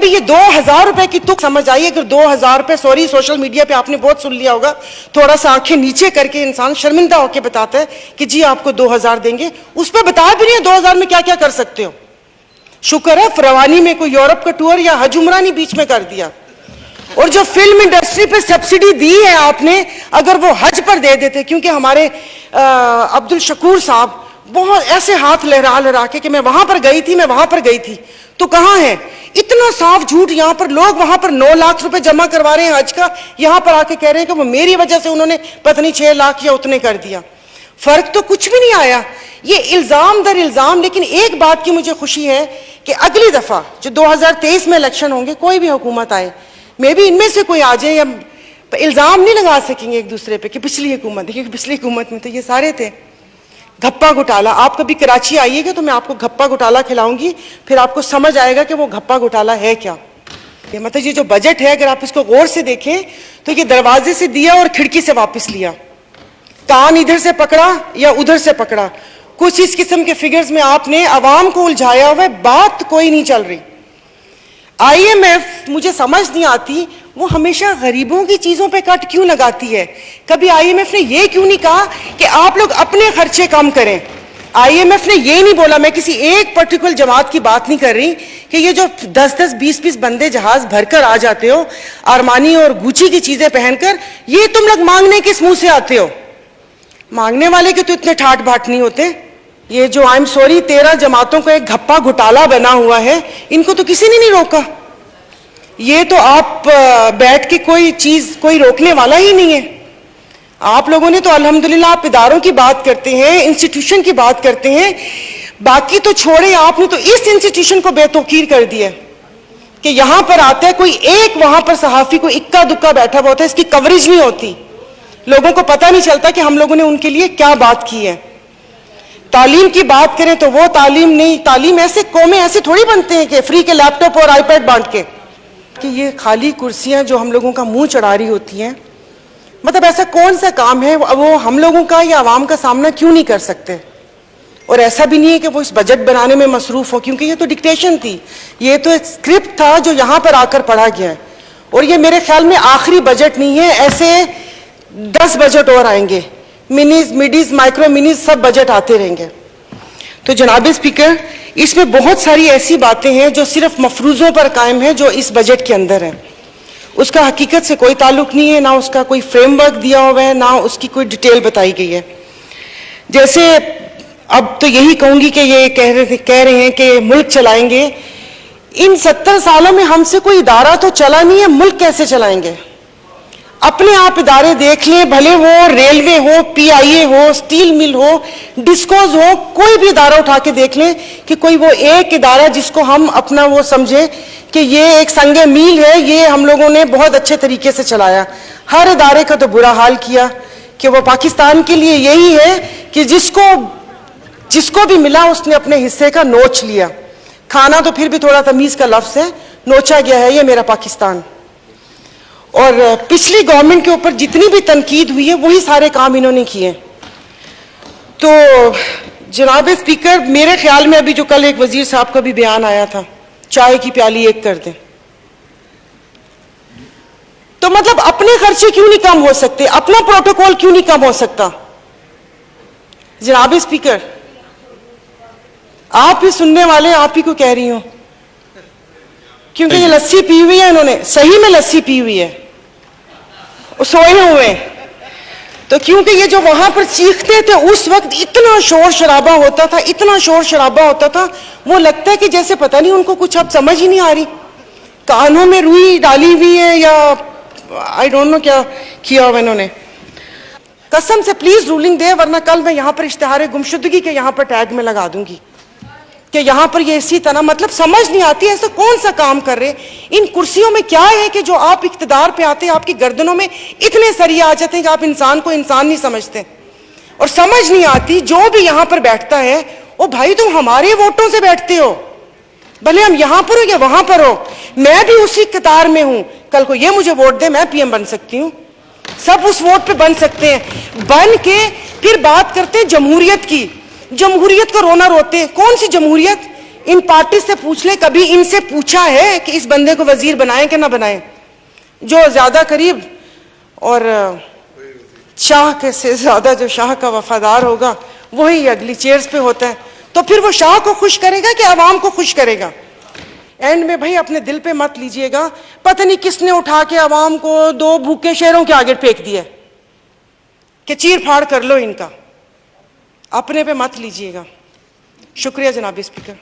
भी ये 2000 रुपए की तुक समझ आई, अगर 2000 रुपए, सॉरी सोशल मीडिया पे आपने बहुत सुन लिया होगा, थोड़ा सा आंखें नीचे करके इंसान शर्मिंदा होकर बताता है कि जी आपको 2000 देंगे, उस पर बता भी नहीं है 2000 में क्या क्या कर सकते हो। शुक्र है फरवानी में कोई यूरोप का टूर या हज उमरा नहीं बीच में कर दिया। और जो फिल्म इंडस्ट्री पे सब्सिडी दी है आपने, अगर वो हज पर दे देते, क्योंकि हमारे अब्दुल शकूर साहब बहुत ऐसे हाथ लहरा लहरा के कि मैं वहां पर गई थी, मैं वहां पर गई थी, तो कहां है? इतना साफ झूठ। यहां पर लोग वहां पर 9 लाख रुपए जमा करवा रहे हैं हज का, यहां पर आके कह रहे हैं कि वो मेरी वजह से उन्होंने पता नहीं 6 लाख या उतने कर दिया। फर्क तो कुछ भी नहीं आया, ये इल्जाम दर इल्जाम। लेकिन एक बात की मुझे खुशी है कि अगली दफा जो 2023 में इलेक्शन होंगे, कोई भी हुकूमत आए, मे भी इनमें से कोई आ जाए, या इल्जाम नहीं लगा सकेंगे एक दूसरे पे कि पिछली हुकूमत, क्योंकि पिछली हुकूमत में तो ये सारे थे घप्पा घोटाला। आप कभी कराची आइएगा तो मैं आपको घप्पा घोटाला खिलाऊंगी, फिर आपको समझ आएगा कि वो घप्पा घोटाला है क्या। ये मतलब ये जो बजट है, अगर आप इसको गौर से देखें तो ये दरवाजे से दिया और खिड़की से वापस लिया, कान इधर से पकड़ा या उधर से पकड़ा, कुछ इस किस्म के फिगर्स में आपने आवाम को उलझाया हुआ है, बात कोई नहीं चल रही। IMF मुझे समझ नहीं आती, वो हमेशा गरीबों की चीजों पे कट क्यों लगाती है? कभी IMF ने ये क्यों नहीं कहा कि आप लोग अपने खर्चे कम करें? IMF ने ये नहीं बोला, मैं किसी एक पर्टिकुलर जमात की बात नहीं कर रही, कि ये जो 10-10, 20-20 बंदे जहाज भरकर आ जाते हो अरमानी और गुची की चीजें पहनकर, ये तुम लोग मांगने किस मुंह से आते हो? मांगने वाले के तो इतने ठाट बाट नहीं होते। ये जो आई एम सॉरी 13 जमातों का एक घप्पा घोटाला बना हुआ है, इनको तो किसी ने नहीं रोका। ये तो आप बैठ के कोई चीज कोई रोकने वाला ही नहीं है। आप लोगों ने तो अल्हम्दुलिल्लाह, आप इदारों की बात करते हैं, इंस्टीट्यूशन की बात करते हैं, बाकी तो छोड़े, आपने तो इस इंस्टीट्यूशन को बेतौकीर कर दिया कि यहां पर आता है कोई एक, वहां पर सहाफी को इक्का दुक्का बैठा हुआ होता है, इसकी कवरेज नहीं होती, लोगों को पता नहीं चलता कि हम लोगों ने उनके लिए क्या बात की है। तालीम की बात करें तो वो तालीम नहीं, तालीम ऐसे कौमें ऐसे थोड़ी बनते हैं कि फ्री के लैपटॉप और आईपैड बांट के, कि ये खाली कुर्सियां जो हम लोगों का मुंह चढ़ा रही होती हैं। मतलब ऐसा कौन सा काम है वो हम लोगों का या आवाम का सामना क्यों नहीं कर सकते? और ऐसा भी नहीं है कि वो इस बजट बनाने में मसरूफ हो, क्योंकि ये तो डिक्टेशन थी, ये तो एक स्क्रिप्ट था जो यहां पर आकर पढ़ा गया है। और ये मेरे ख्याल में आखिरी बजट नहीं है, ऐसे 10 बजट और आएंगे, मिनीज, मिडीज, माइक्रो मिनीज, सब बजट आते रहेंगे। तो जनाब स्पीकर, इसमें बहुत सारी ऐसी बातें हैं जो सिर्फ मफरूजों पर कायम है, जो इस बजट के अंदर है, उसका हकीकत से कोई ताल्लुक नहीं है, ना उसका कोई फ्रेमवर्क दिया हुआ है, ना उसकी कोई डिटेल बताई गई है। जैसे अब तो यही कहूंगी कि ये कह रहे हैं कि मुल्क चलाएंगे। इन 70 सालों में हमसे कोई इदारा तो चला नहीं है, मुल्क कैसे चलाएंगे? अपने आप इदारे देख लें, भले वो रेलवे हो, PIA हो, स्टील मिल हो, डिस्कोज हो, कोई भी इदारा उठा के देख लें कि कोई वो एक इदारा जिसको हम अपना वो समझे कि ये एक संगे मील है, ये हम लोगों ने बहुत अच्छे तरीके से चलाया। हर इदारे का तो बुरा हाल किया कि वो पाकिस्तान के लिए यही है कि जिसको भी मिला उसने अपने हिस्से का नोच लिया। खाना तो फिर भी थोड़ा तमीज का लफ्ज है, नोचा गया है ये मेरा पाकिस्तान। और पिछली गवर्नमेंट के ऊपर जितनी भी तनकीद हुई है वही सारे काम इन्होंने किए। तो जनाब स्पीकर, मेरे ख्याल में अभी जो कल एक वजीर साहब का भी बयान आया था, चाय की प्याली एक कर दें, तो मतलब अपने खर्चे क्यों नहीं कम हो सकते? अपना प्रोटोकॉल क्यों नहीं कम हो सकता? जनाब स्पीकर, आप ही सुनने वाले, आप ही को कह रही हूं, क्योंकि ये लस्सी पी हुई है, इन्होंने सही में लस्सी पी हुई है, सोए हुए। तो क्योंकि ये जो वहां पर चीखते थे उस वक्त इतना शोर शराबा होता था, इतना शोर शराबा होता था, वो लगता है कि जैसे पता नहीं उनको कुछ अब समझ ही नहीं आ रही, कानों में रुई डाली हुई है या आई डोंट नो क्या किया हुआ इन्होंने। कसम से प्लीज रूलिंग दे, वरना कल मैं यहां पर इश्तिहार गुमशुदगी के यहां पर टैग में लगा दूंगी कि यहां पर ये इसी तरह, मतलब समझ नहीं आती ऐसा कौन सा काम कर रहे। इन कुर्सियों में क्या है कि जो आप इख्तिदार पे आते हैं आपकी गर्दनों में इतने सरिये आ जाते हैं कि आप इंसान को इंसान नहीं समझते। और समझ नहीं आती जो भी यहां पर बैठता है, ओ भाई तुम हमारे वोटों से बैठते हो, भले हम यहां पर हो या वहां पर हो, मैं भी उसी कतार में हूं। कल को ये मुझे वोट दे, मैं PM बन सकती हूँ, सब उस वोट पे बन सकते हैं। बन के फिर बात करते हैं जमहूरियत की, जमहूरियत का रोना रोते हैं। कौन सी जमहूरियत? इन पार्टी से पूछ ले, कभी इनसे पूछा है कि इस बंदे को वजीर बनाएं कि ना बनाएं? जो ज्यादा करीब और शाह के से ज्यादा जो शाह का वफादार होगा वही अगली चेयर्स पे होता है। तो फिर वो शाह को खुश करेगा कि आवाम को खुश करेगा? एंड में भाई अपने दिल पे मत लीजिएगा, पता नहीं किसने उठा के आवाम को 2 भूखे शेरों के आगे फेंक दिया कि चीर फाड़ कर लो इनका, अपने पे मत लीजिएगा। शुक्रिया जनाब स्पीकर।